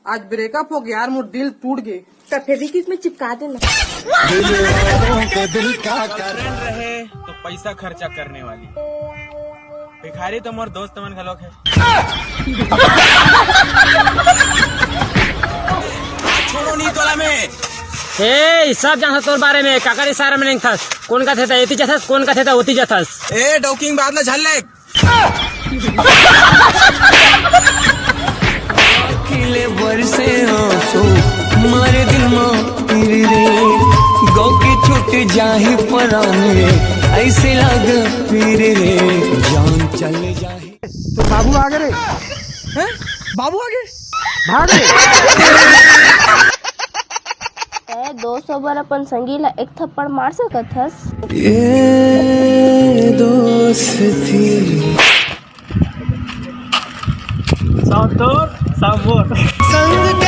आज ब्रेकअप हो गया यार, मुझ दिल टूट गए। तो फेविक्विक में चिपका देना। फ्रेंड रहे तो पैसा खर्चा करने वाली भिखारी तो मोर दोस्त मन खलोक है। छोड़ो नहीं तोला में ए सब जानता तोर बारे में काकर इशारा में नहीं थस कौन का थे एती जथस कौन का थे ओती जथस ए डोकिंग बाद में झल्ले खिले बरसे आंसू मारे दिल में तेरे रे गौ के छूट जाही पराने ऐसे लग फिर रे जान चले जाही। तो बाबू आगे रे हैं? बाबू आगे भाग रे। 200 बार अपन संगी ला एक थप्पड़ मार सकत हस। ये दोस्ती साउंड तो साउंड संग